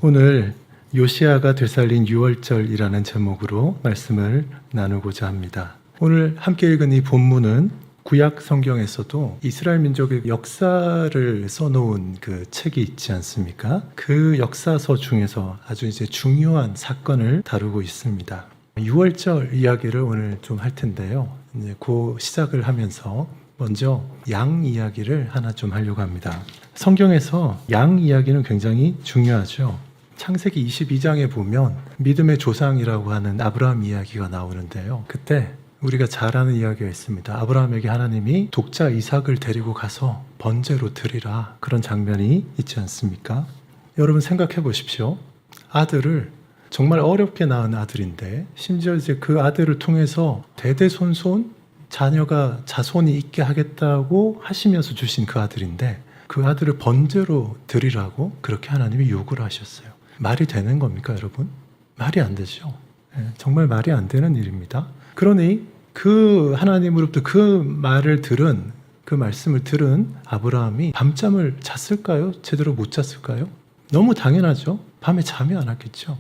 오늘 요시야가 되살린 6월절이라는 제목으로 말씀을 나누고자 합니다. 오늘 함께 읽은 이 본문은 구약 성경에서도 이스라엘 민족의 역사를 써놓은 그 책이 있지 않습니까? 그 역사서 중에서 아주 중요한 사건을 다루고 있습니다. 6월절 이야기를 오늘 좀 할 텐데요. 그 시작을 하면서 먼저 양 이야기를 하나 좀 하려고 합니다. 성경에서 양 이야기는 굉장히 중요하죠. 창세기 22장에 보면 믿음의 조상이라고 하는 아브라함 이야기가 나오는데요. 그때 우리가 잘 아는 이야기가 있습니다. 아브라함에게 하나님이 독자 이삭을 데리고 가서 번제로 드리라, 그런 장면이 있지 않습니까? 여러분 생각해 보십시오. 아들을 정말 어렵게 낳은 아들인데, 심지어 그 아들을 통해서 대대손손 자손이 있게 하겠다고 하시면서 주신 그 아들인데, 그 아들을 번제로 드리라고 그렇게 하나님이 요구를 하셨어요. 말이 되는 겁니까, 여러분? 말이 안 되죠. 정말 말이 안 되는 일입니다. 그러니 그 하나님으로부터 그 말씀을 들은 아브라함이 밤잠을 잤을까요? 제대로 못 잤을까요? 너무 당연하죠. 밤에 잠이 안 왔겠죠.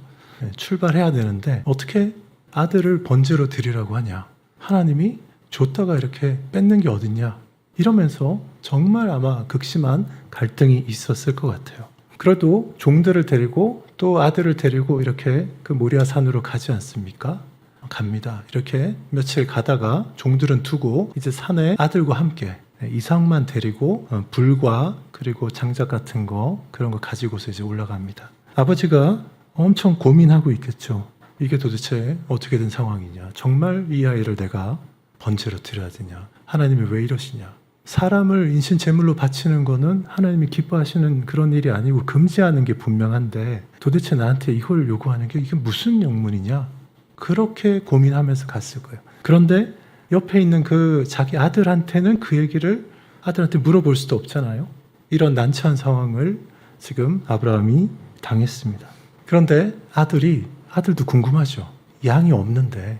출발해야 되는데 어떻게 아들을 번제로 드리라고 하냐? 하나님이 줬다가 이렇게 뺏는 게 어딨냐? 이러면서 정말 아마 극심한 갈등이 있었을 것 같아요. 그래도 종들을 데리고 또 아들을 데리고 이렇게 그 모리아 산으로 가지 않습니까? 갑니다. 이렇게 며칠 가다가 종들은 두고 이제 산에 아들과 함께 이삭만 데리고 불과 그리고 장작 같은 거, 그런 거 가지고서 이제 올라갑니다. 아버지가 엄청 고민하고 있겠죠. 이게 도대체 어떻게 된 상황이냐? 정말 이 아이를 내가 번제로 드려야 되냐? 하나님이 왜 이러시냐? 사람을 인신 제물로 바치는 거는 하나님이 기뻐하시는 그런 일이 아니고 금지하는 게 분명한데, 도대체 나한테 이걸 요구하는 게 이게 무슨 영문이냐? 그렇게 고민하면서 갔을 거예요. 그런데 옆에 있는 그 자기 아들한테는 그 얘기를 아들한테 물어볼 수도 없잖아요. 이런 난처한 상황을 지금 아브라함이 당했습니다. 그런데 아들도 궁금하죠. 양이 없는데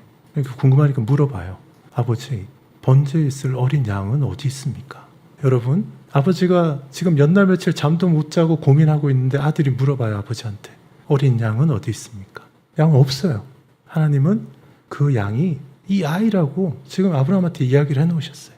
궁금하니까 물어봐요. 아버지, 번제에 있을 어린 양은 어디 있습니까? 여러분, 아버지가 지금 몇 날 며칠 잠도 못 자고 고민하고 있는데 아들이 물어봐요, 아버지한테. 어린 양은 어디 있습니까? 양 없어요. 하나님은 그 양이 이 아이라고 지금 아브라함한테 이야기를 해놓으셨어요.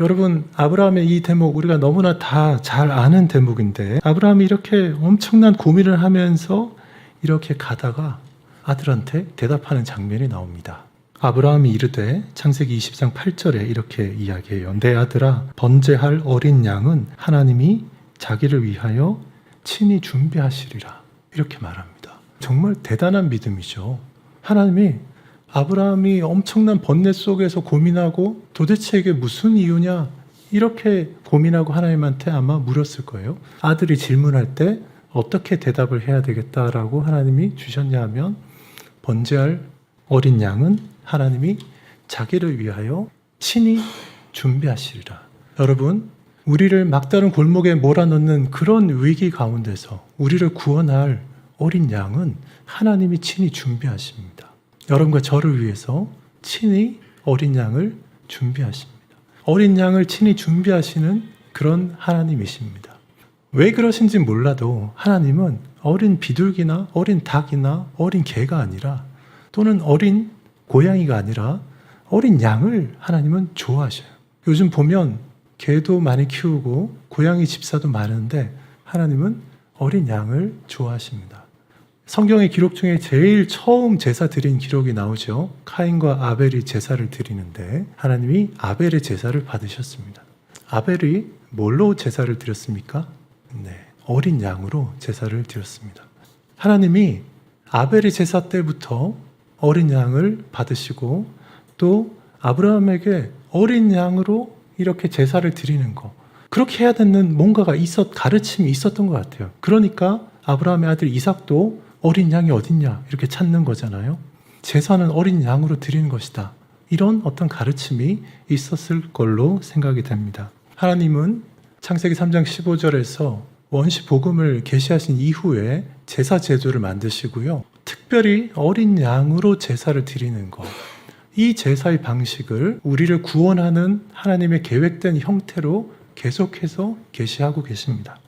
여러분, 아브라함의 이 대목 우리가 너무나 다 잘 아는 대목인데, 아브라함이 이렇게 엄청난 고민을 하면서 이렇게 가다가 아들한테 대답하는 장면이 나옵니다. 아브라함이 이르되, 창세기 20장 8절에 이렇게 이야기해요. 내 아들아, 번제할 어린 양은 하나님이 자기를 위하여 친히 준비하시리라, 이렇게 말합니다. 정말 대단한 믿음이죠. 하나님이 아브라함이 엄청난 번뇌 속에서 고민하고 도대체 이게 무슨 이유냐, 이렇게 고민하고 하나님한테 아마 물었을 거예요. 아들이 질문할 때 어떻게 대답을 해야 되겠다라고 하나님이 주셨냐 하면, 번제할 어린 양은 하나님이 자기를 위하여 친히 준비하시리라. 여러분, 우리를 막다른 골목에 몰아넣는 그런 위기 가운데서 우리를 구원할 어린 양은 하나님이 친히 준비하십니다. 여러분과 저를 위해서 친히 어린 양을 준비하십니다. 어린 양을 친히 준비하시는 그런 하나님이십니다. 왜 그러신지 몰라도 하나님은 어린 비둘기나 어린 닭이나 어린 개가 아니라, 또는 어린 고양이가 아니라 어린 양을 하나님은 좋아하셔요. 요즘 보면 개도 많이 키우고 고양이 집사도 많은데 하나님은 어린 양을 좋아하십니다. 성경의 기록 중에 제일 처음 제사 드린 기록이 나오죠. 카인과 아벨이 제사를 드리는데 하나님이 아벨의 제사를 받으셨습니다. 아벨이 뭘로 제사를 드렸습니까? 어린 양으로 제사를 드렸습니다. 하나님이 아벨의 제사 때부터 어린 양을 받으시고, 또 아브라함에게 어린 양으로 이렇게 제사를 드리는 거, 그렇게 해야 되는 뭔가가 가르침이 있었던 것 같아요. 그러니까 아브라함의 아들 이삭도 어린 양이 어딨냐 이렇게 찾는 거잖아요. 제사는 어린 양으로 드리는 것이다, 이런 어떤 가르침이 있었을 걸로 생각이 됩니다. 하나님은 창세기 3장 15절에서 원시 복음을 계시하신 이후에 제사 제도를 만드시고요, 특별히 어린 양으로 제사를 드리는 것, 이 제사의 방식을 우리를 구원하는 하나님의 계획된 형태로 계속해서 계시하고 계십니다.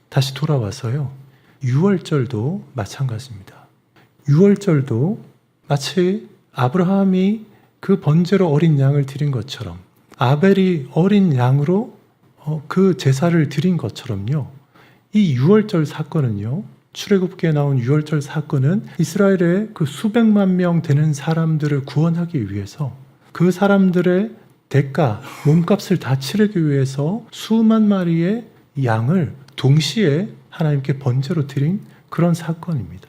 다시 돌아와서요, 유월절도 마찬가지입니다. 유월절도 마치 아브라함이 그 번제로 어린 양을 드린 것처럼, 아벨이 어린 양으로 그 제사를 드린 것처럼요. 이 유월절 사건은요, 출애굽기에 나온 유월절 사건은 이스라엘의 그 수백만 명 되는 사람들을 구원하기 위해서, 그 사람들의 대가, 몸값을 다 치르기 위해서 수만 마리의 양을 동시에 하나님께 번제로 드린 그런 사건입니다.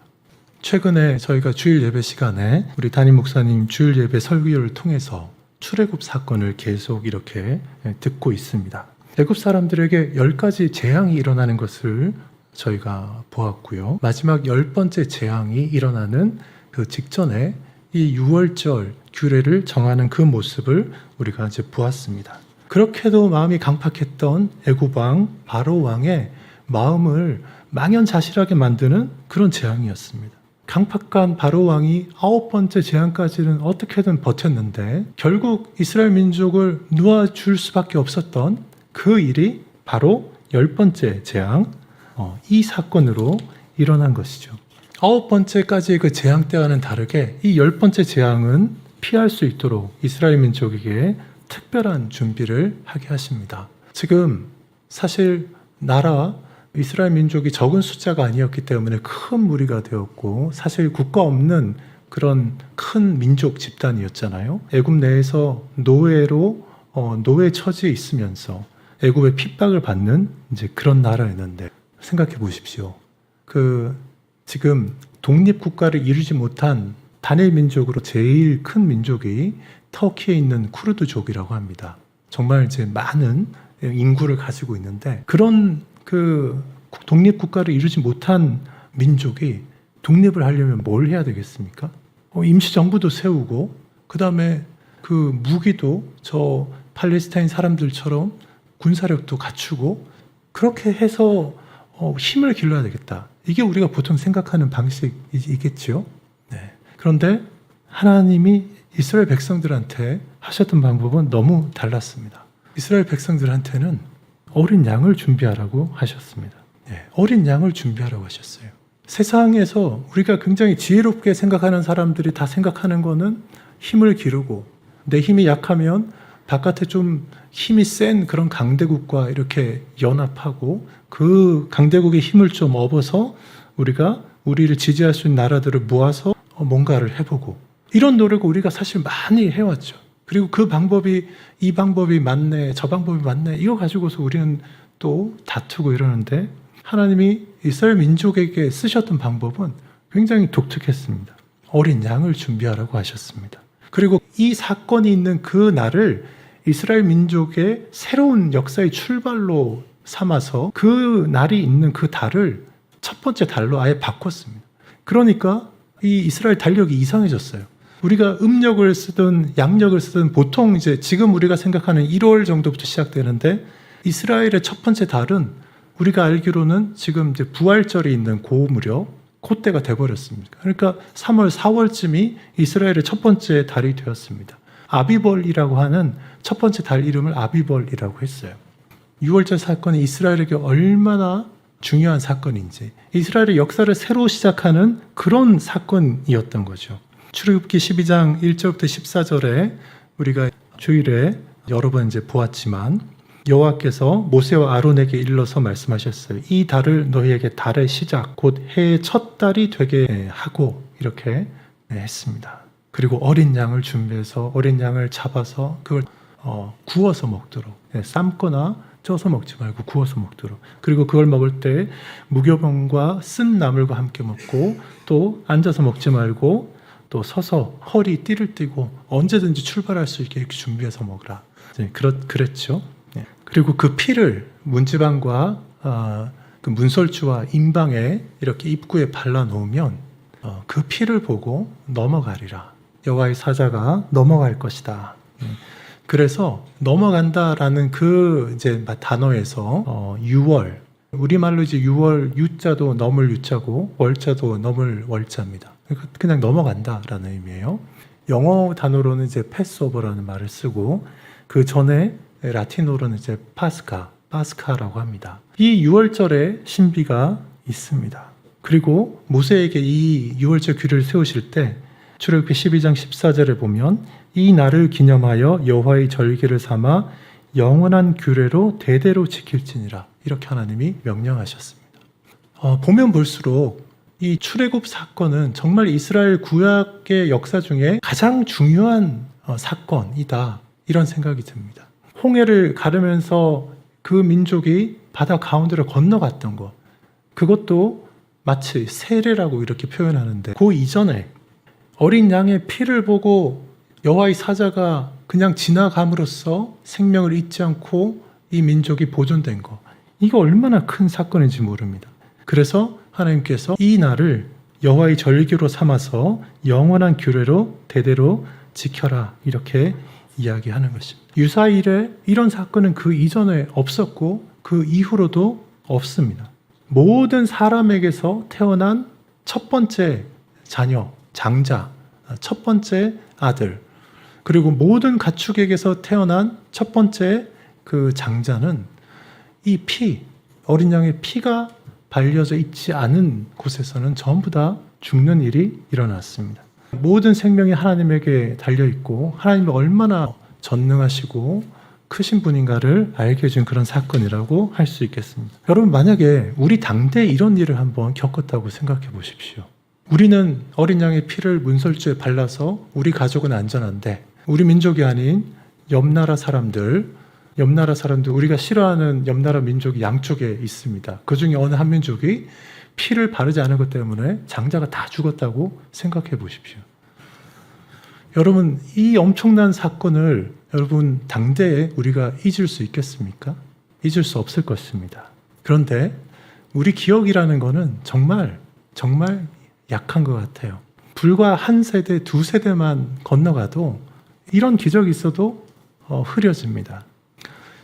최근에 저희가 주일 예배 시간에 우리 담임 목사님 주일 예배 설교를 통해서 출애굽 사건을 계속 이렇게 듣고 있습니다. 애굽 사람들에게 10가지 재앙이 일어나는 것을 저희가 보았고요. 마지막 10번째 재앙이 일어나는 그 직전에 이 유월절 규례를 정하는 그 모습을 우리가 이제 보았습니다. 그렇게도 마음이 강팍했던 애굽 왕 바로 왕의 마음을 망연자실하게 만드는 그런 재앙이었습니다. 강팍한 바로 왕이 9번째 재앙까지는 어떻게든 버텼는데 결국 이스라엘 민족을 놓아줄 수밖에 없었던 그 일이 바로 10번째 재앙, 이 사건으로 일어난 것이죠. 9번째까지의 그 재앙 때와는 다르게 이 10번째 재앙은 피할 수 있도록 이스라엘 민족에게 특별한 준비를 하게 하십니다. 지금 사실 나라 이스라엘 민족이 적은 숫자가 아니었기 때문에 큰 무리가 되었고, 사실 국가 없는 그런 큰 민족 집단이었잖아요. 애굽 내에서 노예로 노예 처지에 있으면서 애굽의 핍박을 받는 이제 그런 나라였는데, 생각해 보십시오. 지금 독립 국가를 이루지 못한 단일 민족으로 제일 큰 민족이 터키에 있는 쿠르드족이라고 합니다. 정말 이제 많은 인구를 가지고 있는데, 그런 독립 국가를 이루지 못한 민족이 독립을 하려면 뭘 해야 되겠습니까? 임시정부도 세우고, 그 다음에 그 무기도 저 팔레스타인 사람들처럼 군사력도 갖추고, 그렇게 해서 힘을 길러야 되겠다. 이게 우리가 보통 생각하는 방식이겠죠. 네. 그런데 하나님이 이스라엘 백성들한테 하셨던 방법은 너무 달랐습니다. 이스라엘 백성들한테는 어린 양을 준비하라고 하셨습니다. 네. 어린 양을 준비하라고 하셨어요. 세상에서 우리가 굉장히 지혜롭게 생각하는 사람들이 다 생각하는 거는 힘을 기르고, 내 힘이 약하면 바깥에 좀 힘이 센 그런 강대국과 이렇게 연합하고, 그 강대국의 힘을 좀 얻어서 우리가 우리를 지지할 수 있는 나라들을 모아서 뭔가를 해보고, 이런 노력을 우리가 사실 많이 해왔죠. 그리고 그 방법이, 이 방법이 맞네, 저 방법이 맞네, 이거 가지고서 우리는 또 다투고 이러는데, 하나님이 이스라엘 민족에게 쓰셨던 방법은 굉장히 독특했습니다. 어린 양을 준비하라고 하셨습니다. 그리고 이 사건이 있는 그 날을 이스라엘 민족의 새로운 역사의 출발로 삼아서 그 날이 있는 그 달을 첫 번째 달로 아예 바꿨습니다. 그러니까 이 이스라엘 달력이 이상해졌어요. 우리가 음력을 쓰든 양력을 쓰든 보통 이제 지금 우리가 생각하는 1월 정도부터 시작되는데, 이스라엘의 첫 번째 달은 우리가 알기로는 지금 이제 부활절이 있는 그 무렵, 그때가 돼버렸습니다. 그러니까 3월, 4월쯤이 이스라엘의 첫 번째 달이 되었습니다. 아비벌이라고 하는 첫 번째 달 이름을 아비벌이라고 했어요. 6월절 사건이 이스라엘에게 얼마나 중요한 사건인지, 이스라엘의 역사를 새로 시작하는 그런 사건이었던 거죠. 출애굽기 12장 1절부터 14절에 우리가 주일에 여러 번 이제 보았지만, 여호와께서 모세와 아론에게 일러서 말씀하셨어요. 이 달을 너희에게 달의 시작, 곧 해의 첫 달이 되게 하고, 이렇게 했습니다. 그리고 어린 양을 준비해서 어린 양을 잡아서 그걸 구워서 먹도록, 삶거나 쪄서 먹지 말고 구워서 먹도록, 그리고 그걸 먹을 때 무교병과 쓴 나물과 함께 먹고, 또 앉아서 먹지 말고 또 서서 허리 띠를 띠고 언제든지 출발할 수 있게 이렇게 준비해서 먹으라. 그랬죠. 그리고 그 피를 문지방과 그 문설주와 임방에 이렇게 입구에 발라 놓으면 그 피를 보고 넘어가리라. 여호와의 사자가 넘어갈 것이다. 그래서 넘어간다라는 그 이제 단어에서 유월, 우리말로 이제 유월, 유자도 넘을 유자고 월자도 넘을 월자입니다. 그냥 넘어간다라는 의미예요. 영어 단어로는 이제 패스오버라는 말을 쓰고, 그 전에 라틴어로는 이제 파스카라고 합니다. 이 유월절에 신비가 있습니다. 그리고 모세에게 이 유월절 규례를 세우실 때 출애굽기 12장 14절에 보면 이 날을 기념하여 여호와의 절기를 삼아 영원한 규례로 대대로 지킬지니라, 이렇게 하나님이 명령하셨습니다. 보면 볼수록 이 출애굽 사건은 정말 이스라엘 구약의 역사 중에 가장 중요한 사건이다, 이런 생각이 듭니다. 홍해를 가르면서 그 민족이 바다 가운데를 건너갔던 것, 그것도 마치 세례라고 이렇게 표현하는데, 그 이전에 어린 양의 피를 보고 여호와의 사자가 그냥 지나감으로써 생명을 잊지 않고 이 민족이 보존된 것, 이거 얼마나 큰 사건인지 모릅니다. 그래서 하나님께서 이 날을 여호와의 절기로 삼아서 영원한 규례로 대대로 지켜라, 이렇게 이야기하는 것입니다. 유사일에 이런 사건은 그 이전에 없었고 그 이후로도 없습니다. 모든 사람에게서 태어난 첫 번째 자녀, 장자, 첫 번째 아들, 그리고 모든 가축에게서 태어난 첫 번째 그 장자는 이 피, 어린 양의 피가 발려져 있지 않은 곳에서는 전부 다 죽는 일이 일어났습니다. 모든 생명이 하나님에게 달려있고 하나님이 얼마나 전능하시고 크신 분인가를 알게 해준 그런 사건이라고 할 수 있겠습니다. 여러분, 만약에 우리 당대에 이런 일을 한번 겪었다고 생각해 보십시오. 우리는 어린 양의 피를 문설주에 발라서 우리 가족은 안전한데 우리 민족이 아닌 옆나라 사람들, 우리가 싫어하는 옆나라 민족이 양쪽에 있습니다. 그 중에 어느 한 민족이 피를 바르지 않은 것 때문에 장자가 다 죽었다고 생각해 보십시오. 여러분, 이 엄청난 사건을 여러분 당대에 우리가 잊을 수 있겠습니까? 잊을 수 없을 것입니다. 그런데 우리 기억이라는 거는 정말 약한 것 같아요. 불과 한 세대, 두 세대만 건너가도 이런 기적이 있어도 흐려집니다.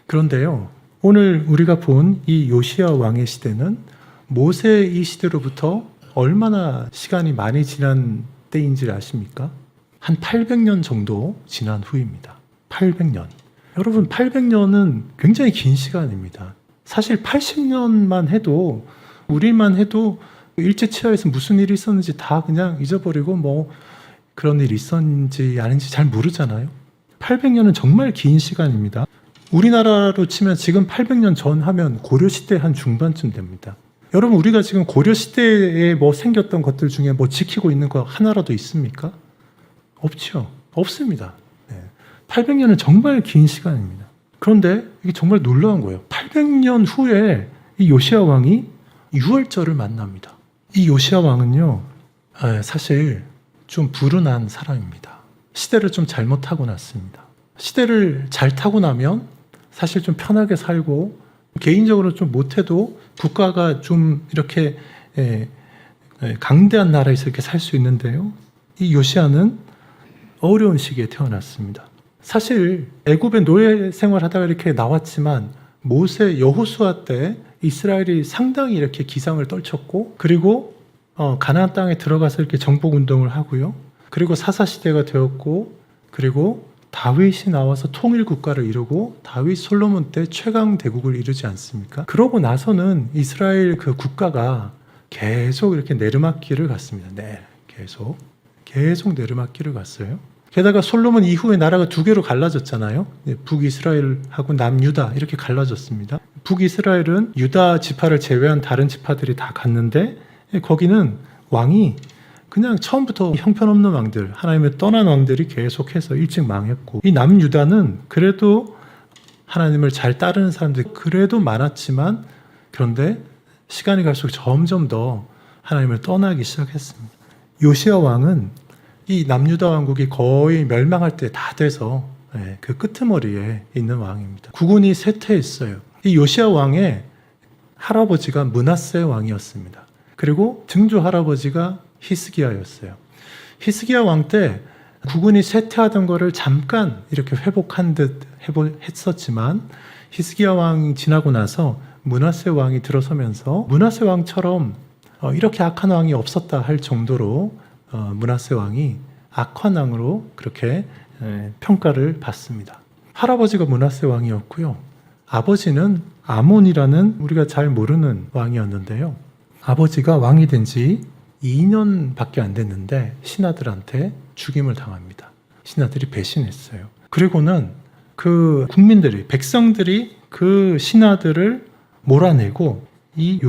그런데요, 오늘 우리가 본 이 요시야 왕의 시대는 모세 이 시대로부터 얼마나 시간이 많이 지난 때인지 아십니까? 한 800년 정도 지난 후입니다. 800년. 여러분, 800년은 굉장히 긴 시간입니다. 사실 80년만 해도, 우리만 해도 일제치하에서 무슨 일이 있었는지 다 그냥 잊어버리고 뭐 그런 일이 있었는지 아닌지 잘 모르잖아요. 800년은 정말 긴 시간입니다. 우리나라로 치면 지금 800년 전 하면 고려시대 한 중반쯤 됩니다. 여러분, 우리가 지금 고려시대에 뭐 생겼던 것들 중에 뭐 지키고 있는 거 하나라도 있습니까? 없죠. 없습니다. 800년은 정말 긴 시간입니다. 그런데 이게 정말 놀라운 거예요. 800년 후에 이 요시야 왕이 유월절을 만납니다. 이 요시야 왕은요, 사실 좀 불운한 사람입니다. 시대를 좀 잘못 타고 났습니다. 시대를 잘 타고 나면 사실 좀 편하게 살고 개인적으로 좀 못해도 국가가 좀 이렇게 강대한 나라에서 이렇게 살 수 있는데요, 이 요시야는 어려운 시기에 태어났습니다. 사실 애굽의 노예 생활하다가 이렇게 나왔지만 모세 여호수아 때 이스라엘이 상당히 이렇게 기상을 떨쳤고, 그리고 가나안 땅에 들어가서 이렇게 정복 운동을 하고요, 그리고 사사시대가 되었고, 그리고 다윗이 나와서 통일 국가를 이루고 다윗 솔로몬 때 최강 대국을 이루지 않습니까? 그러고 나서는 이스라엘 그 국가가 계속 이렇게 내리막길을 갔습니다. 네, 계속 내리막길을 갔어요. 게다가 솔로몬 이후에 나라가 두 개로 갈라졌잖아요. 북이스라엘하고 남유다 이렇게 갈라졌습니다. 북이스라엘은 유다 지파를 제외한 다른 지파들이 다 갔는데, 거기는 왕이 그냥 처음부터 형편없는 왕들, 하나님을 떠난 왕들이 계속해서 일찍 망했고, 이 남유다는 그래도 하나님을 잘 따르는 사람들이 그래도 많았지만, 그런데 시간이 갈수록 점점 더 하나님을 떠나기 시작했습니다. 요시야 왕은 이 남유다 왕국이 거의 멸망할 때 다 돼서 그 끄트머리에 있는 왕입니다. 국군이 쇠퇴했어요. 이 요시야 왕의 할아버지가 므낫세 왕이었습니다. 그리고 증조 할아버지가 히스기야였어요. 히스기야 왕 때 국군이 쇠퇴하던 거를 잠깐 이렇게 회복한 듯 했었지만, 히스기야 왕이 지나고 나서 므낫세 왕이 들어서면서 므낫세 왕처럼 이렇게 악한 왕이 없었다 할 정도로 므낫세 왕이 악한 왕으로 그렇게 평가를 받습니다. 할아버지가 므낫세 왕이었고요, 아버지는 아몬이라는 우리가 잘 모르는 왕이었는데요, 아버지가 왕이 된 지 2년밖에 안 됐는데 신하들한테 죽임을 당합니다. 신하들이 배신했어요. 그리고는 그 국민들이, 백성들이 그 신하들을 몰아내고 이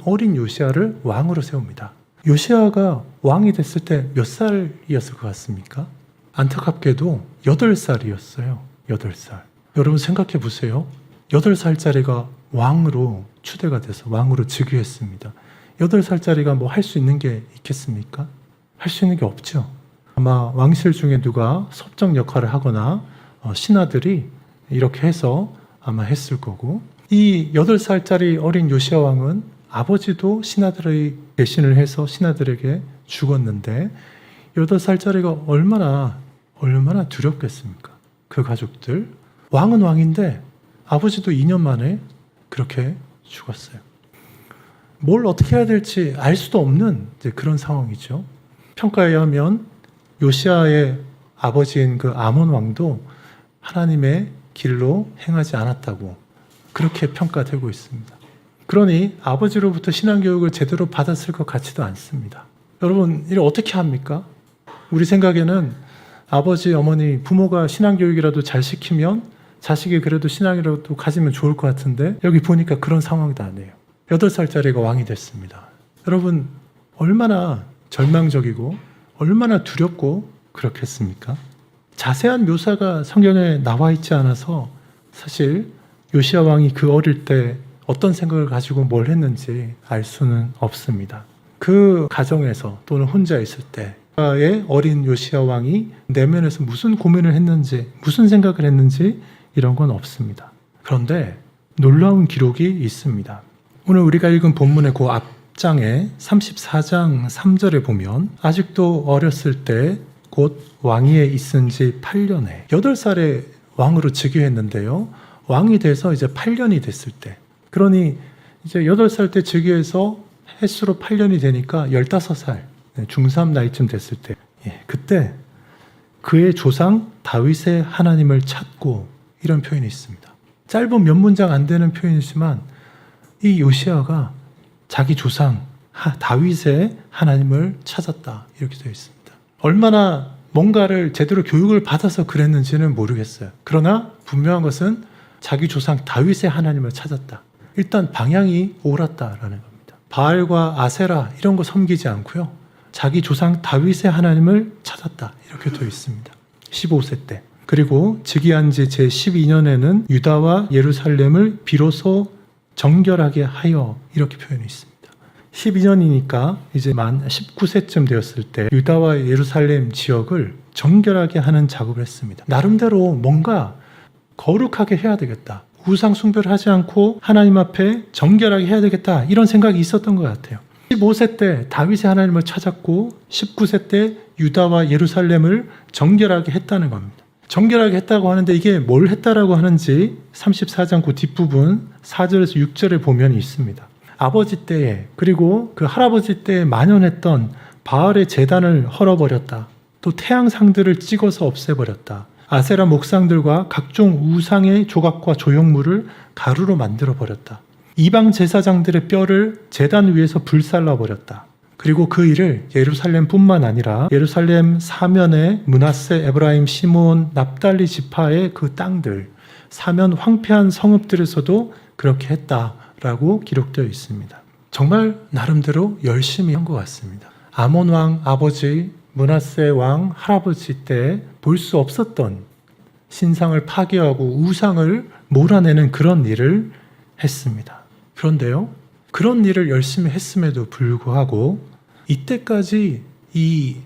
어린 요시야를 왕으로 세웁니다. 요시야가 왕이 됐을 때 몇 살이었을 것 같습니까? 안타깝게도 8살이었어요. 8살. 여러분 생각해 보세요. 8살짜리가 왕으로 추대가 돼서 왕으로 즉위했습니다. 8살짜리가 뭐 할 수 있는 게 있겠습니까? 할 수 있는 게 없죠. 아마 왕실 중에 누가 섭정 역할을 하거나 신하들이 이렇게 해서 아마 했을 거고, 이 8살짜리 어린 요시야 왕은 아버지도 신하들의 배신을 해서 신하들에게 죽었는데 8살짜리가 얼마나 두렵겠습니까? 그 가족들. 왕은 왕인데 아버지도 2년 만에 그렇게 죽었어요. 뭘 어떻게 해야 될지 알 수도 없는 그런 상황이죠. 평가에 의하면 요시야의 아버지인 그 아몬 왕도 하나님의 길로 행하지 않았다고 그렇게 평가되고 있습니다. 그러니 아버지로부터 신앙교육을 제대로 받았을 것 같지도 않습니다. 여러분, 이를 어떻게 합니까? 우리 생각에는 아버지, 어머니, 부모가 신앙교육이라도 잘 시키면 자식이 그래도 신앙이라도 가지면 좋을 것 같은데 여기 보니까 그런 상황도 아니에요. 8살짜리가 왕이 됐습니다. 여러분, 얼마나 절망적이고 얼마나 두렵고 그렇겠습니까? 자세한 묘사가 성경에 나와 있지 않아서 사실 요시야 왕이 그 어릴 때 어떤 생각을 가지고 뭘 했는지 알 수는 없습니다. 그 가정에서 또는 혼자 있을 때의 어린 요시야 왕이 내면에서 무슨 고민을 했는지, 무슨 생각을 했는지 이런 건 없습니다. 그런데 놀라운 기록이 있습니다. 오늘 우리가 읽은 본문의 그 앞장에 34장 3절에 보면 아직도 어렸을 때 곧 왕위에 있은 지 8년에 8살에 왕으로 즉위했는데요. 왕이 돼서 이제 8년이 됐을 때, 그러니 이제 8살 때 즉위해서 횟수로 8년이 되니까 15살, 중3 나이쯤 됐을 때, 그때 그의 조상 다윗의 하나님을 찾고, 이런 표현이 있습니다. 짧은 몇 문장 안 되는 표현이지만 이 요시야가 자기 조상 다윗의 하나님을 찾았다, 이렇게 되어 있습니다. 얼마나 뭔가를 제대로 교육을 받아서 그랬는지는 모르겠어요. 그러나 분명한 것은 자기 조상 다윗의 하나님을 찾았다. 일단 방향이 옳았다라는 겁니다. 바알과 아세라 이런 거 섬기지 않고요. 자기 조상 다윗의 하나님을 찾았다, 이렇게 되어 있습니다. 15세 때. 그리고 즉위한 지 제12년에는 유다와 예루살렘을 비로소 정결하게 하여, 이렇게 표현이 있습니다. 12년이니까 이제 만 19세쯤 되었을 때 유다와 예루살렘 지역을 정결하게 하는 작업을 했습니다. 나름대로 뭔가 거룩하게 해야 되겠다, 우상 숭배를 하지 않고 하나님 앞에 정결하게 해야 되겠다, 이런 생각이 있었던 것 같아요. 15세 때 다윗의 하나님을 찾았고 19세 때 유다와 예루살렘을 정결하게 했다는 겁니다. 정결하게 했다고 하는데 이게 뭘 했다라고 하는지 34장 그 뒷부분 4절에서 6절에 보면 있습니다. 아버지 때에, 그리고 그 할아버지 때에 만연했던 바알의 제단을 헐어버렸다. 또 태양상들을 찍어서 없애버렸다. 아세라 목상들과 각종 우상의 조각과 조형물을 가루로 만들어버렸다. 이방 제사장들의 뼈를 제단 위에서 불살라버렸다. 그리고 그 일을 예루살렘뿐만 아니라 예루살렘 사면의 므낫세, 에브라임, 시므온, 납달리 지파의 그 땅들, 사면 황폐한 성읍들에서도 그렇게 했다라고 기록되어 있습니다. 정말 나름대로 열심히 한 것 같습니다. 아몬 왕 아버지, 므낫세 왕 할아버지 때 볼 수 없었던 신상을 파괴하고 우상을 몰아내는 그런 일을 했습니다. 그런데요, 그런 일을 열심히 했음에도 불구하고 이때까지 이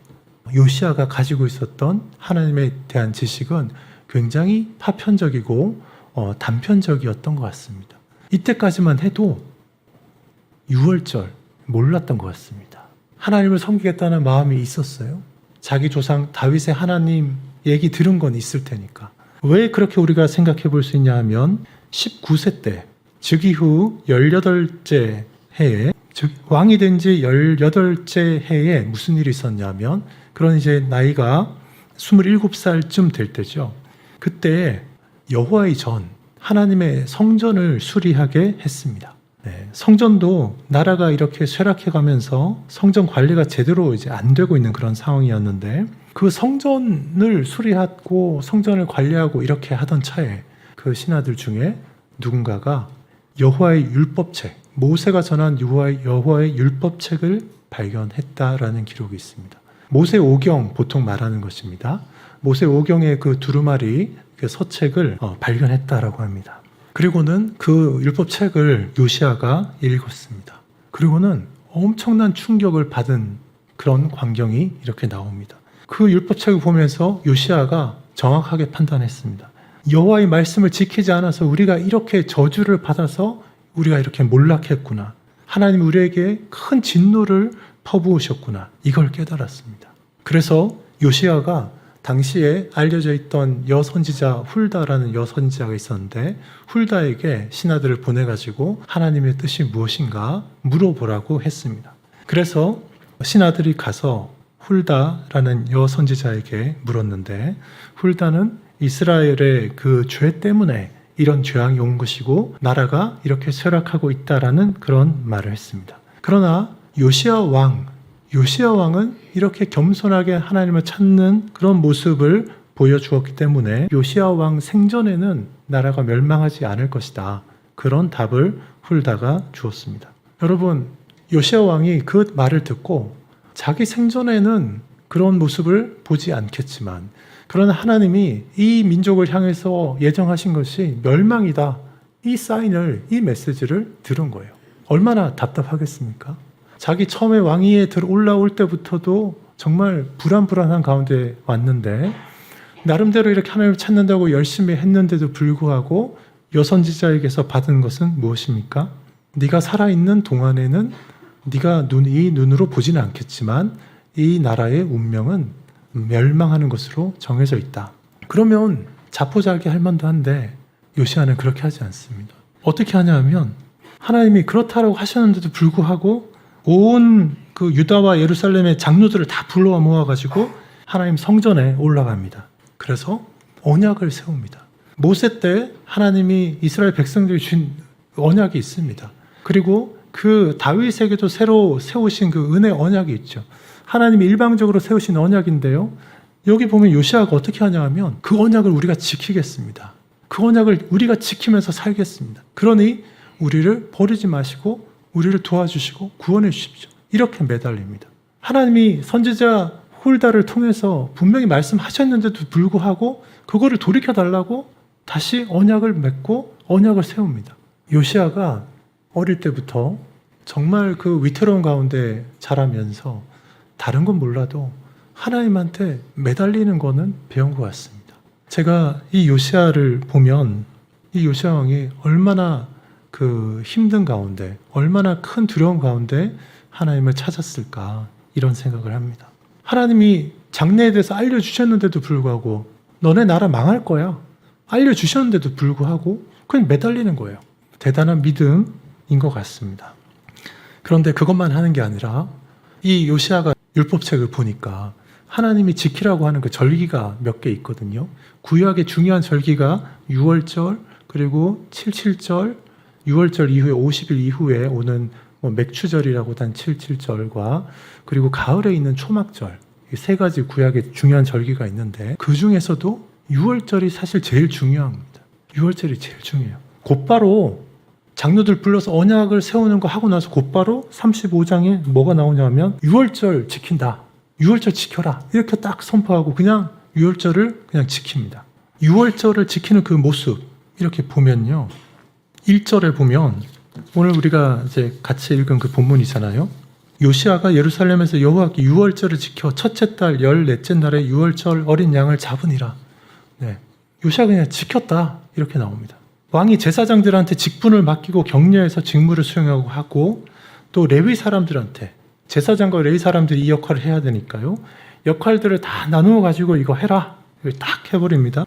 요시야가 가지고 있었던 하나님에 대한 지식은 굉장히 파편적이고 단편적이었던 것 같습니다. 이때까지만 해도 유월절 몰랐던 것 같습니다. 하나님을 섬기겠다는 마음이 있었어요. 자기 조상 다윗의 하나님 얘기 들은 건 있을 테니까. 왜 그렇게 우리가 생각해 볼 수 있냐 하면 19세 때 즉위 후 18째 해에, 즉 왕이 된 지 18째 해에 무슨 일이 있었냐면, 그런 이제 나이가 27살쯤 될 때죠. 그때 여호와의 전, 하나님의 성전을 수리하게 했습니다. 성전도 나라가 이렇게 쇠락해 가면서 성전 관리가 제대로 이제 안 되고 있는 그런 상황이었는데, 그 성전을 수리하고 성전을 관리하고 이렇게 하던 차에 그 신하들 중에 누군가가 여호와의 율법책, 모세가 전한 여호와의 율법책을 발견했다라는 기록이 있습니다. 모세 오경 보통 말하는 것입니다. 모세 오경의 그 두루마리, 그 서책을 발견했다라고 합니다. 그리고는 그 율법책을 요시야가 읽었습니다. 그리고는 엄청난 충격을 받은 그런 광경이 이렇게 나옵니다. 그 율법책을 보면서 요시야가 정확하게 판단했습니다. 여호와의 말씀을 지키지 않아서 우리가 이렇게 저주를 받아서 우리가 이렇게 몰락했구나. 하나님 우리에게 큰 진노를 퍼부으셨구나. 이걸 깨달았습니다. 그래서 요시야가 당시에 알려져 있던 여선지자 훌다라는 여선지자가 있었는데, 훌다에게 신하들을 보내가지고 하나님의 뜻이 무엇인가 물어보라고 했습니다. 그래서 신하들이 가서 훌다라는 여선지자에게 물었는데, 훌다는 이스라엘의 그 죄 때문에 이런 죄악이 온 것이고 나라가 이렇게 쇠락하고 있다라는 그런 말을 했습니다. 그러나 요시야 왕은 이렇게 겸손하게 하나님을 찾는 그런 모습을 보여주었기 때문에 요시야 왕 생전에는 나라가 멸망하지 않을 것이다. 그런 답을 훌다가 주었습니다. 여러분, 요시야 왕이 그 말을 듣고 자기 생전에는 그런 모습을 보지 않겠지만, 그러나 하나님이 이 민족을 향해서 예정하신 것이 멸망이다. 이 사인을, 이 메시지를 들은 거예요. 얼마나 답답하겠습니까? 자기 처음에 왕위에 올라올 때부터도 정말 불안한 가운데 왔는데, 나름대로 이렇게 하나님을 찾는다고 열심히 했는데도 불구하고 여선지자에게서 받은 것은 무엇입니까? 네가 살아있는 동안에는 네가 이 눈으로 보지는 않겠지만 이 나라의 운명은 멸망하는 것으로 정해져 있다. 그러면 자포자기 할 만도 한데 요시야는 그렇게 하지 않습니다. 어떻게 하냐면, 하나님이 그렇다라고 하셨는데도 불구하고 온 그 유다와 예루살렘의 장로들을 다 불러 모아가지고 하나님 성전에 올라갑니다. 그래서 언약을 세웁니다. 모세 때 하나님이 이스라엘 백성들이 준 언약이 있습니다. 그리고 그 다윗에게도 새로 세우신 그 은혜 언약이 있죠. 하나님이 일방적으로 세우신 언약인데요, 여기 보면 요시야가 어떻게 하냐 하면 그 언약을 우리가 지키겠습니다. 그 언약을 우리가 지키면서 살겠습니다. 그러니 우리를 버리지 마시고 우리를 도와주시고 구원해 주십시오. 이렇게 매달립니다. 하나님이 선지자 훌다를 통해서 분명히 말씀하셨는데도 불구하고 그거를 돌이켜달라고 다시 언약을 맺고 언약을 세웁니다. 요시야가 어릴 때부터 정말 그 위태로운 가운데 자라면서 다른 건 몰라도 하나님한테 매달리는 거는 배운 것 같습니다. 제가 이 요시야를 보면 이 요시야 왕이 얼마나 그 힘든 가운데, 얼마나 큰 두려움 가운데 하나님을 찾았을까, 이런 생각을 합니다. 하나님이 장래에 대해서 알려주셨는데도 불구하고 너네 나라 망할 거야, 알려주셨는데도 불구하고 그냥 매달리는 거예요. 대단한 믿음인 것 같습니다. 그런데 그것만 하는 게 아니라 이 요시야가 율법책을 보니까 하나님이 지키라고 하는 그 절기가 몇 개 있거든요. 구약의 중요한 절기가 6월절, 그리고 77절, 6월절 이후에 50일 이후에 오는 맥추절이라고 단 77절과 그리고 가을에 있는 초막절, 이 세 가지 구약의 중요한 절기가 있는데 그 중에서도 6월절이 사실 제일 중요합니다. 6월절이 제일 중요해요. 곧바로 장로들 불러서 언약을 세우는 거 하고 나서 곧바로 35장에 뭐가 나오냐면 6월절 지킨다. 6월절 지켜라. 이렇게 딱 선포하고 그냥 6월절을 그냥 지킵니다. 6월절을 지키는 그 모습 이렇게 보면요. 1절에 보면 오늘 우리가 이제 같이 읽은 그 본문이잖아요. 요시야가 예루살렘에서 여호와께 6월절을 지켜 첫째 달 14째 날에 6월절 어린 양을 잡으니라. 네. 요시야가 그냥 지켰다. 이렇게 나옵니다. 왕이 제사장들한테 직분을 맡기고 격려해서 직무를 수행하고 하고 또 레위 사람들한테 제사장과 레위 사람들이 이 역할을 해야 되니까요. 역할들을 다 나누어 가지고 이거 해라. 이걸 딱 해버립니다.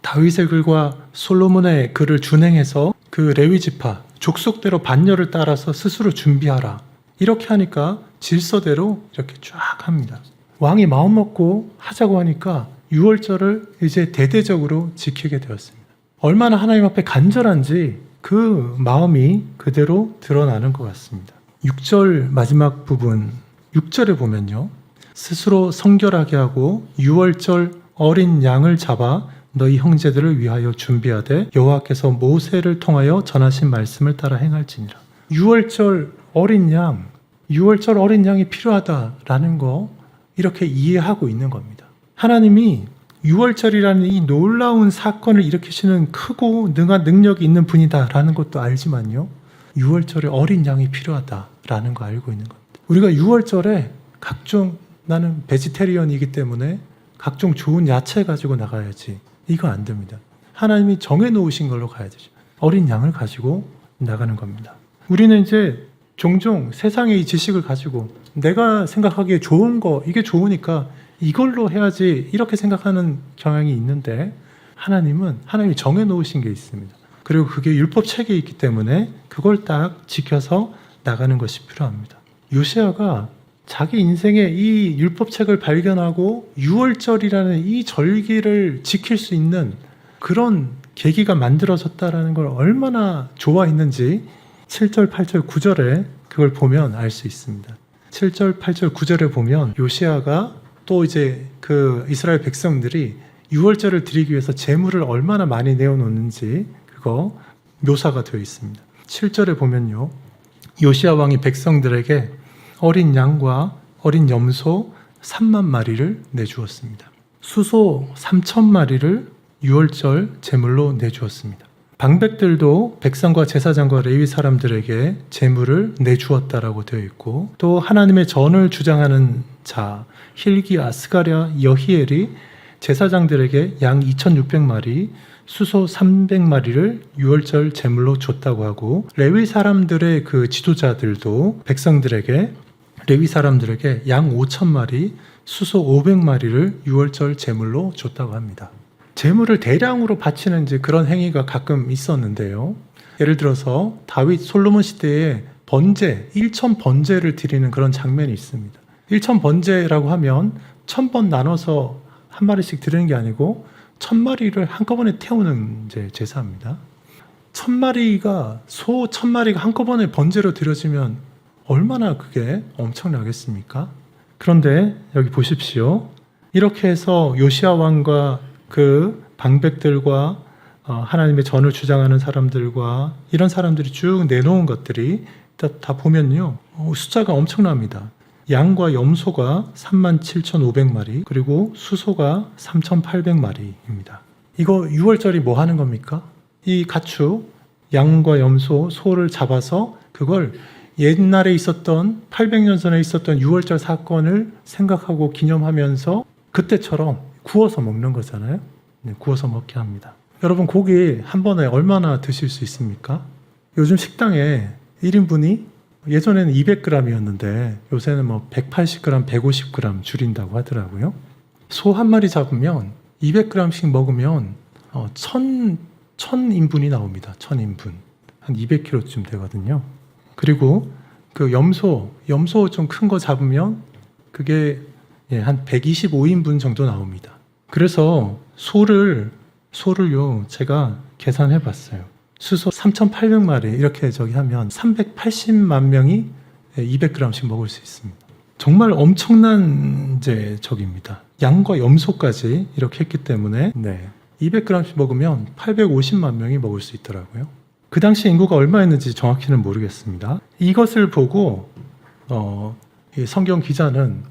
다윗의 글과 솔로몬의 글을 준행해서 그 레위 지파 족속대로 반열을 따라서 스스로 준비하라. 이렇게 하니까 질서대로 이렇게 쫙 합니다. 왕이 마음 먹고 하자고 하니까 6월절을 이제 대대적으로 지키게 되었습니다. 얼마나 하나님 앞에 간절한지 그 마음이 그대로 드러나는 것 같습니다. 6절 마지막 부분 6절에 보면요. 스스로 성결하게 하고 유월절 어린 양을 잡아 너희 형제들을 위하여 준비하되 여호와께서 모세를 통하여 전하신 말씀을 따라 행할지니라. 유월절 어린 양이 필요하다라는 거 이렇게 이해하고 있는 겁니다. 하나님이 유월절이라는 이 놀라운 사건을 일으키시는 크고 능한 능력이 있는 분이다라는 것도 알지만요. 유월절에 어린 양이 필요하다라는 거 알고 있는 겁니다. 우리가 유월절에 나는 베지테리언이기 때문에 각종 좋은 야채 가지고 나가야지. 이거 안 됩니다. 하나님이 정해놓으신 걸로 가야 되죠. 어린 양을 가지고 나가는 겁니다. 우리는 이제 종종 세상의 이 지식을 가지고 내가 생각하기에 좋은 거, 이게 좋으니까 이걸로 해야지 이렇게 생각하는 경향이 있는데 하나님이 정해놓으신 게 있습니다. 그리고 그게 율법책에 있기 때문에 그걸 딱 지켜서 나가는 것이 필요합니다. 요시야가 자기 인생에 이 율법책을 발견하고 유월절이라는 이 절기를 지킬 수 있는 그런 계기가 만들어졌다는 걸 얼마나 좋아했는지 7절, 8절, 9절에 그걸 보면 알 수 있습니다. 7절, 8절, 9절에 보면 요시야가 또 이제 그 이스라엘 백성들이 유월절을 드리기 위해서 제물을 얼마나 많이 내어놓는지 그거 묘사가 되어 있습니다. 7절에 보면요. 요시야 왕이 백성들에게 어린 양과 어린 염소 3만 마리를 내주었습니다. 수소 3천 마리를 유월절 제물로 내주었습니다. 방백들도 백성과 제사장과 레위 사람들에게 제물을 내주었다라고 되어 있고 또 하나님의 전을 주장하는 자 힐기야, 스가랴, 여히엘이 제사장들에게 양 2,600마리, 수소 300마리를 유월절 제물로 줬다고 하고 레위 사람들의 그 지도자들도 레위 사람들에게 양 5,000마리, 수소 500마리를 유월절 제물로 줬다고 합니다. 제물을 대량으로 바치는 이제 그런 행위가 가끔 있었는데요. 예를 들어서 다윗 솔로몬 시대에 번제, 1,000번제를 드리는 그런 장면이 있습니다. 1,000번제라고 하면 1,000번 나눠서 한 마리씩 드리는 게 아니고 1,000마리를 한꺼번에 태우는 이제 제사입니다. 1,000마리가 소 1,000마리가 한꺼번에 번제로 드려지면 얼마나 그게 엄청나겠습니까? 그런데 여기 보십시오. 이렇게 해서 요시야 왕과 그 방백들과 하나님의 전을 주장하는 사람들과 이런 사람들이 쭉 내놓은 것들이 다 보면요. 숫자가 엄청납니다. 양과 염소가 37,500마리 그리고 수소가 3,800마리입니다. 이거 유월절이 뭐 하는 겁니까? 이 가축, 양과 염소, 소를 잡아서 그걸 옛날에 있었던 800년 전에 있었던 유월절 사건을 생각하고 기념하면서 그때처럼 구워서 먹는 거잖아요. 네, 구워서 먹게 합니다. 여러분 고기 한 번에 얼마나 드실 수 있습니까? 요즘 식당에 1인분이 예전에는 200g이었는데 요새는 뭐 180g, 150g 줄인다고 하더라고요. 소 한 마리 잡으면 200g씩 먹으면 1000인분이 나옵니다. 1000인분. 한 200kg쯤 되거든요. 그리고 그 염소 좀 큰 거 잡으면 그게 한 125인분 정도 나옵니다. 그래서 소를요 제가 계산해 봤어요. 수소 3,800마리 이렇게 하면 380만 명이 200g씩 먹을 수 있습니다. 정말 엄청난 적입니다. 양과 염소까지 이렇게 했기 때문에 200g씩 먹으면 850만 명이 먹을 수 있더라고요. 그 당시 인구가 얼마였는지 정확히는 모르겠습니다. 이것을 보고 이 성경 기자는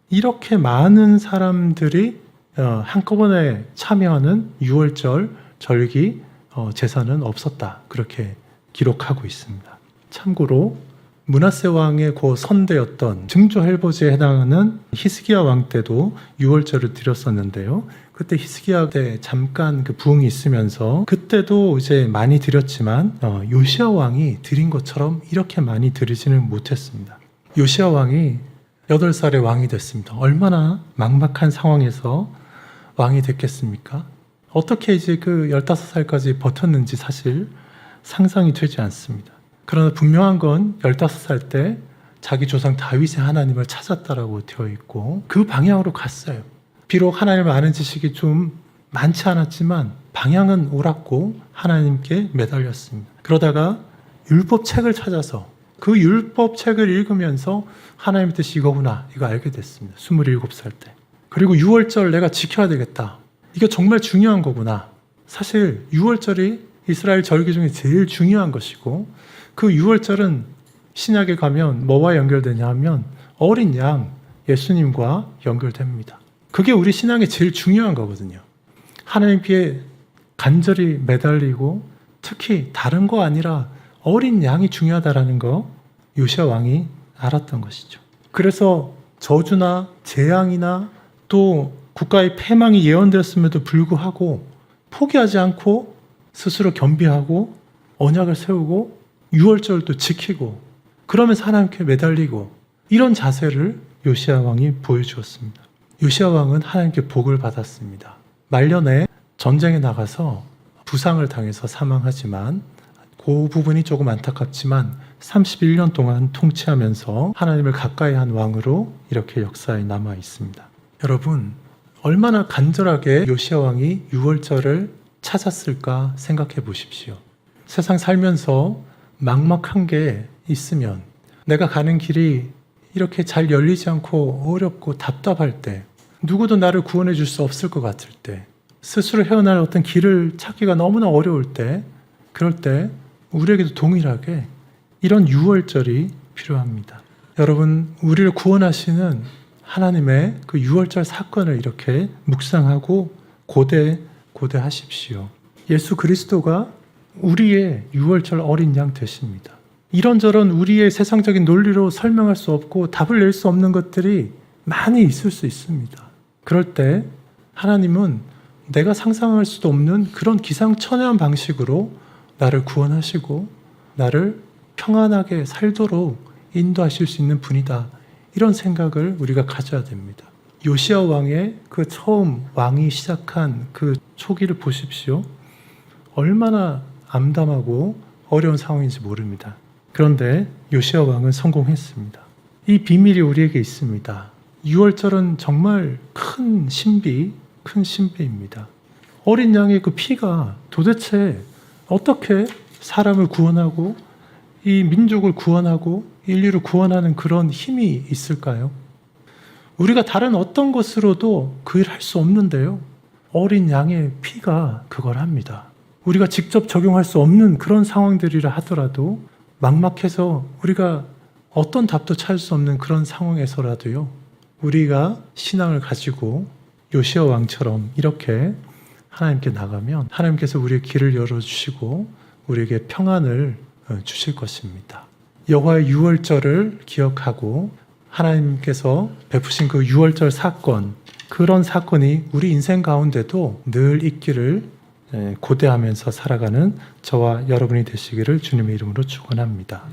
이렇게 많은 사람들이 한꺼번에 참여하는 유월절 절기 제사는 없었다. 그렇게 기록하고 있습니다. 참고로 므낫세 왕의 그 선대였던 증조 헬보지에 해당하는 히스기야 왕 때도 유월절을 드렸었는데요. 그때 히스기야 때 잠깐 그 부흥이 있으면서 그때도 이제 많이 드렸지만 요시야 왕이 드린 것처럼 이렇게 많이 드리지는 못했습니다. 요시야 왕이 8살의 왕이 됐습니다. 얼마나 막막한 상황에서 왕이 됐겠습니까? 어떻게 이제 그 15살까지 버텼는지 사실 상상이 되지 않습니다. 그러나 분명한 건 15살 때 자기 조상 다윗의 하나님을 찾았다라고 되어 있고 그 방향으로 갔어요. 비록 하나님을 아는 지식이 좀 많지 않았지만 방향은 옳았고 하나님께 매달렸습니다. 그러다가 율법책을 찾아서 그 율법책을 읽으면서 하나님의 뜻이 이거구나, 이거 알게 됐습니다. 27살 때. 그리고 6월절 내가 지켜야 되겠다. 이게 정말 중요한 거구나. 사실 6월절이 이스라엘 절기 중에 제일 중요한 것이고, 그 6월절은 신약에 가면 뭐와 연결되냐 하면 어린 양 예수님과 연결됩니다. 그게 우리 신앙에 제일 중요한 거거든요. 하나님께 간절히 매달리고 특히 다른 거 아니라 어린 양이 중요하다라는 거 요시야 왕이 알았던 것이죠. 그래서 저주나 재앙이나 또 국가의 패망이 예언되었음에도 불구하고 포기하지 않고 스스로 겸비하고 언약을 세우고 6월절도 지키고 그러면서 하나님께 매달리고 이런 자세를 요시야 왕이 보여주었습니다. 요시야 왕은 하나님께 복을 받았습니다. 말년에 전쟁에 나가서 부상을 당해서 사망하지만 그 부분이 조금 안타깝지만 31년 동안 통치하면서 하나님을 가까이 한 왕으로 이렇게 역사에 남아 있습니다. 여러분, 얼마나 간절하게 요시야 왕이 6월절을 찾았을까 생각해 보십시오. 세상 살면서 막막한 게 있으면 내가 가는 길이 이렇게 잘 열리지 않고 어렵고 답답할 때, 누구도 나를 구원해 줄 수 없을 것 같을 때, 스스로 헤어날 어떤 길을 찾기가 너무나 어려울 때, 그럴 때 우리에게도 동일하게 이런 6월절이 필요합니다. 여러분, 우리를 구원하시는 하나님의 그 6월절 사건을 이렇게 묵상하고 고대하십시오. 예수 그리스도가 우리의 6월절 어린 양 되십니다. 이런저런 우리의 세상적인 논리로 설명할 수 없고 답을 낼 수 없는 것들이 많이 있을 수 있습니다. 그럴 때 하나님은 내가 상상할 수도 없는 그런 기상천외한 방식으로 나를 구원하시고 나를 평안하게 살도록 인도하실 수 있는 분이다. 이런 생각을 우리가 가져야 됩니다. 요시야 왕의 그 처음 왕이 시작한 그 초기를 보십시오. 얼마나 암담하고 어려운 상황인지 모릅니다. 그런데 요시야 왕은 성공했습니다. 이 비밀이 우리에게 있습니다. 6월절은 정말 큰 신비입니다. 어린 양의 그 피가 도대체 어떻게 사람을 구원하고 이 민족을 구원하고 인류를 구원하는 그런 힘이 있을까요? 우리가 다른 어떤 것으로도 그 일을 할 수 없는데요. 어린 양의 피가 그걸 합니다. 우리가 직접 적용할 수 없는 그런 상황들이라 하더라도 막막해서 우리가 어떤 답도 찾을 수 없는 그런 상황에서라도요. 우리가 신앙을 가지고 요시야 왕처럼 이렇게 하나님께 나가면 하나님께서 우리의 길을 열어주시고 우리에게 평안을 주실 것입니다. 여호와의 6월절을 기억하고 하나님께서 베푸신 그 6월절 사건, 그런 사건이 우리 인생 가운데도 늘 있기를 고대하면서 살아가는 저와 여러분이 되시기를 주님의 이름으로 축원합니다.